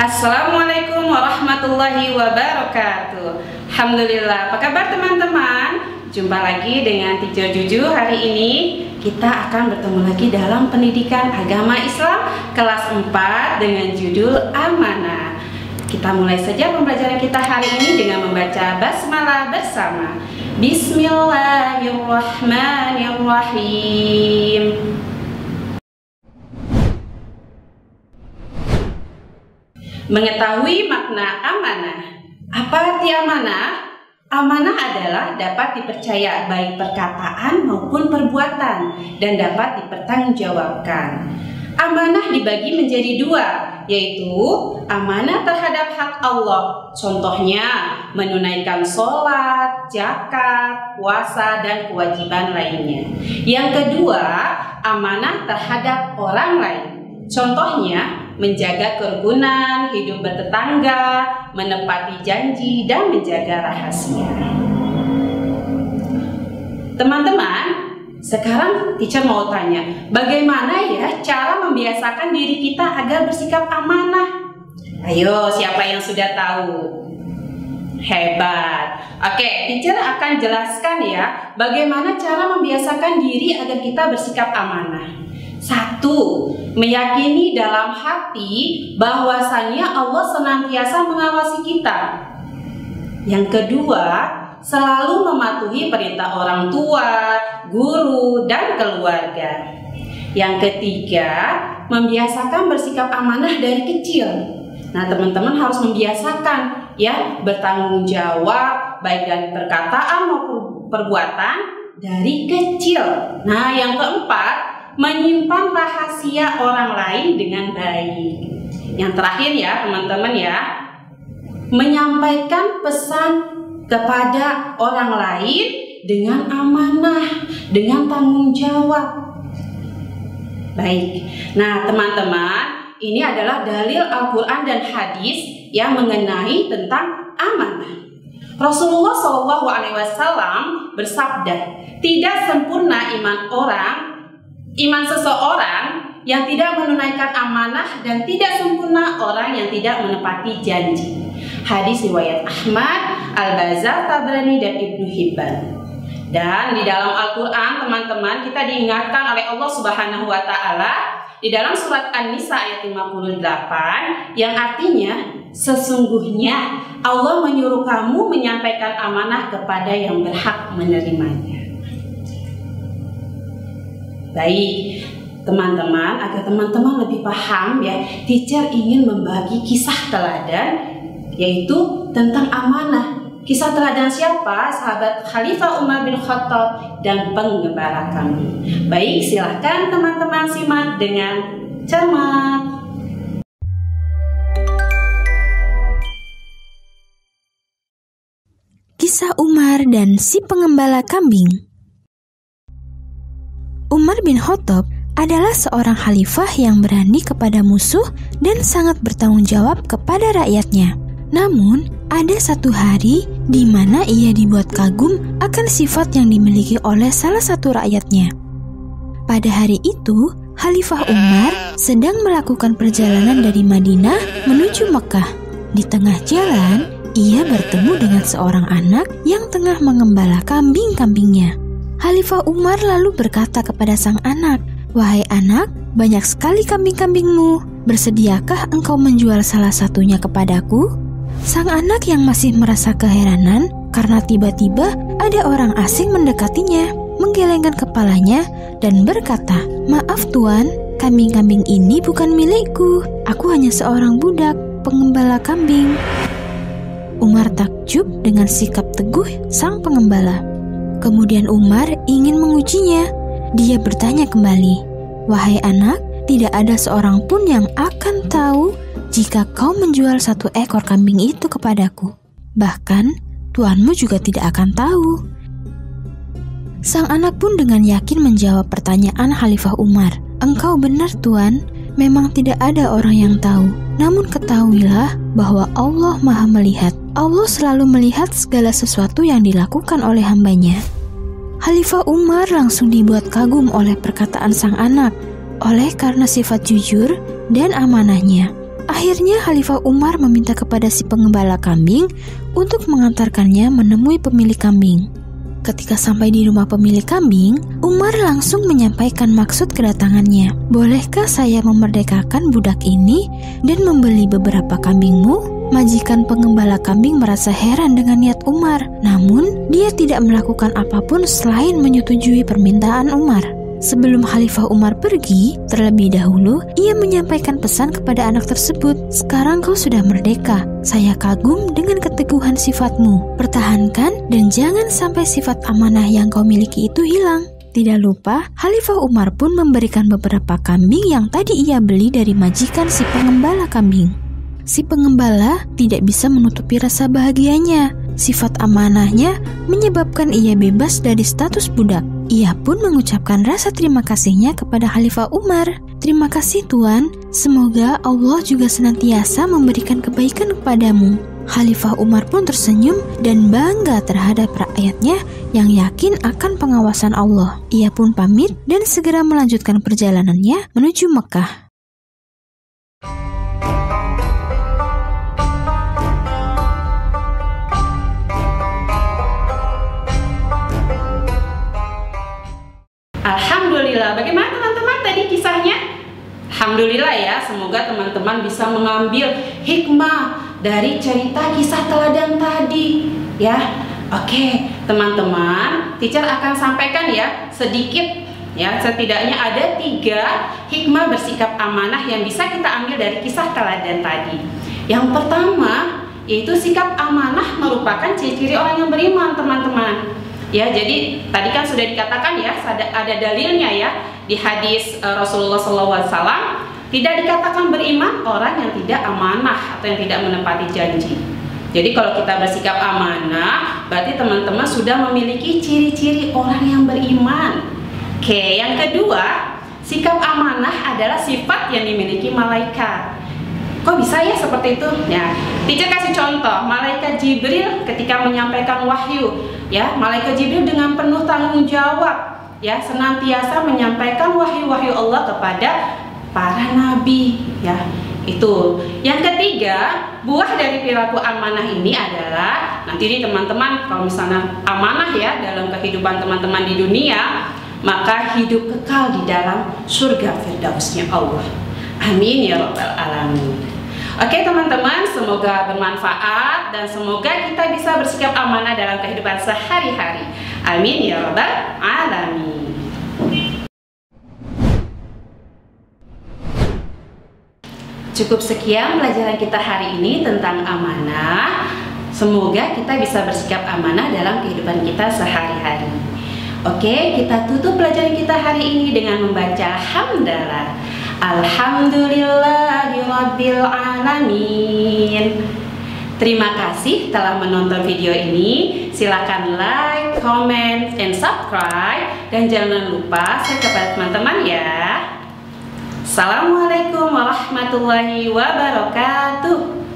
Assalamualaikum warahmatullahi wabarakatuh. Alhamdulillah, apa kabar teman-teman? Jumpa lagi dengan Teacher Juju. Hari ini kita akan bertemu lagi dalam pendidikan agama Islam kelas 4 dengan judul Amanah. Kita mulai saja pembelajaran kita hari ini dengan membaca basmalah bersama. Bismillahirrahmanirrahim. Mengetahui makna amanah. Apa arti amanah? Amanah adalah dapat dipercaya baik perkataan maupun perbuatan dan dapat dipertanggungjawabkan. Amanah dibagi menjadi dua, yaitu amanah terhadap hak Allah. Contohnya menunaikan sholat, zakat, puasa, dan kewajiban lainnya. Yang kedua, amanah terhadap orang lain. Contohnya menjaga kerukunan, hidup bertetangga, menepati janji, dan menjaga rahasia. Teman-teman, sekarang teacher mau tanya, bagaimana ya cara membiasakan diri kita agar bersikap amanah? Ayo, siapa yang sudah tahu? Hebat. Oke, teacher akan jelaskan ya, bagaimana cara membiasakan diri agar kita bersikap amanah. 1. Meyakini dalam hati bahwasannya Allah senantiasa mengawasi kita. Yang kedua, selalu mematuhi perintah orang tua, guru, dan keluarga. Yang ketiga, membiasakan bersikap amanah dari kecil. Nah, teman-teman harus membiasakan ya, bertanggung jawab baik dari perkataan maupun perbuatan dari kecil. Nah, yang keempat, menyimpan rahasia orang lain dengan baik. Yang terakhir ya teman-teman ya, menyampaikan pesan kepada orang lain dengan amanah, dengan tanggung jawab. Baik, nah teman-teman, ini adalah dalil Al-Quran dan hadis yang mengenai tentang amanah. Rasulullah SAW bersabda, tidak sempurna iman seseorang yang tidak menunaikan amanah dan tidak sempurna orang yang tidak menepati janji. Hadis riwayat Ahmad, Al-Bazzar, Tabrani, dan Ibnu Hibban. Dan di dalam Al-Quran teman-teman kita diingatkan oleh Allah Subhanahu wa Ta'ala di dalam surat An-Nisa ayat 58 yang artinya sesungguhnya Allah menyuruh kamu menyampaikan amanah kepada yang berhak menerimanya. Baik, teman-teman, agar teman-teman lebih paham ya, teacher ingin membagi kisah teladan yaitu tentang amanah. Kisah teladan siapa? Sahabat Khalifah Umar bin Khattab dan penggembala kambing. Baik, silahkan teman-teman simak dengan cermat. Kisah Umar dan si pengembala kambing. Umar bin Khattab adalah seorang khalifah yang berani kepada musuh dan sangat bertanggung jawab kepada rakyatnya. Namun, ada satu hari di mana ia dibuat kagum akan sifat yang dimiliki oleh salah satu rakyatnya. Pada hari itu, Khalifah Umar sedang melakukan perjalanan dari Madinah menuju Mekah. Di tengah jalan, ia bertemu dengan seorang anak yang tengah mengembala kambing-kambingnya. Khalifah Umar lalu berkata kepada sang anak, "Wahai anak, banyak sekali kambing-kambingmu. Bersediakah engkau menjual salah satunya kepadaku?" Sang anak yang masih merasa keheranan karena tiba-tiba ada orang asing mendekatinya, menggelengkan kepalanya dan berkata, "Maaf tuan, kambing-kambing ini bukan milikku. Aku hanya seorang budak, pengembala kambing." Umar takjub dengan sikap teguh sang pengembala. Kemudian Umar ingin mengujinya. Dia bertanya kembali, "Wahai anak, tidak ada seorang pun yang akan tahu jika kau menjual satu ekor kambing itu kepadaku. Bahkan, tuanmu juga tidak akan tahu." Sang anak pun dengan yakin menjawab pertanyaan Khalifah Umar, "Engkau benar tuan, memang tidak ada orang yang tahu. Namun ketahuilah bahwa Allah Maha melihat. Allah selalu melihat segala sesuatu yang dilakukan oleh hambanya." Khalifah Umar langsung dibuat kagum oleh perkataan sang anak, oleh karena sifat jujur dan amanahnya. Akhirnya Khalifah Umar meminta kepada si pengembala kambing untuk mengantarkannya menemui pemilik kambing. Ketika sampai di rumah pemilik kambing, Umar langsung menyampaikan maksud kedatangannya. "Bolehkah saya memerdekakan budak ini dan membeli beberapa kambingmu?" Majikan pengembala kambing merasa heran dengan niat Umar, namun dia tidak melakukan apapun selain menyetujui permintaan Umar. Sebelum Khalifah Umar pergi, terlebih dahulu ia menyampaikan pesan kepada anak tersebut. "Sekarang kau sudah merdeka. Saya kagum dengan keteguhan sifatmu. Pertahankan dan jangan sampai sifat amanah yang kau miliki itu hilang." Tidak lupa, Khalifah Umar pun memberikan beberapa kambing yang tadi ia beli dari majikan si pengembala kambing. Si pengembala tidak bisa menutupi rasa bahagianya. Sifat amanahnya menyebabkan ia bebas dari status budak. Ia pun mengucapkan rasa terima kasihnya kepada Khalifah Umar. "Terima kasih Tuan, semoga Allah juga senantiasa memberikan kebaikan kepadamu." Khalifah Umar pun tersenyum dan bangga terhadap rakyatnya yang yakin akan pengawasan Allah. Ia pun pamit dan segera melanjutkan perjalanannya menuju Mekah. Alhamdulillah, bagaimana teman-teman tadi kisahnya? Alhamdulillah ya, semoga teman-teman bisa mengambil hikmah dari cerita kisah teladan tadi ya. Oke teman-teman, teacher akan sampaikan ya sedikit ya, setidaknya ada 3 hikmah bersikap amanah yang bisa kita ambil dari kisah teladan tadi. Yang pertama yaitu sikap amanah merupakan ciri-ciri orang yang beriman teman-teman. Ya, jadi tadi kan sudah dikatakan ya, ada dalilnya ya di hadis Rasulullah SAW, tidak dikatakan beriman orang yang tidak amanah atau yang tidak menepati janji. Jadi kalau kita bersikap amanah, berarti teman-teman sudah memiliki ciri-ciri orang yang beriman. Oke, yang kedua, sikap amanah adalah sifat yang dimiliki malaikat. Kok bisa ya seperti itu? Ya, teacher kasih contoh, malaikat Jibril ketika menyampaikan wahyu, ya, malaikat Jibril dengan penuh tanggung jawab, ya, senantiasa menyampaikan wahyu-wahyu Allah kepada para nabi, ya. Itu. Yang ketiga, buah dari perilaku amanah ini adalah nanti nih teman-teman, kalau misalnya amanah ya dalam kehidupan teman-teman di dunia, maka hidup kekal di dalam surga firdausnya Allah. Amin ya rabbal alamin. Oke teman-teman, semoga bermanfaat dan semoga kita bisa bersikap amanah dalam kehidupan sehari-hari. Amin ya rabbal alamin. Cukup sekian pelajaran kita hari ini tentang amanah. Semoga kita bisa bersikap amanah dalam kehidupan kita sehari-hari. Oke, kita tutup pelajaran kita hari ini dengan membaca hamdalah. Alhamdulillahirabbil alamin. Terima kasih telah menonton video ini. Silakan like, comment, and subscribe. Dan jangan lupa share kepada teman-teman ya. Assalamualaikum warahmatullahi wabarakatuh.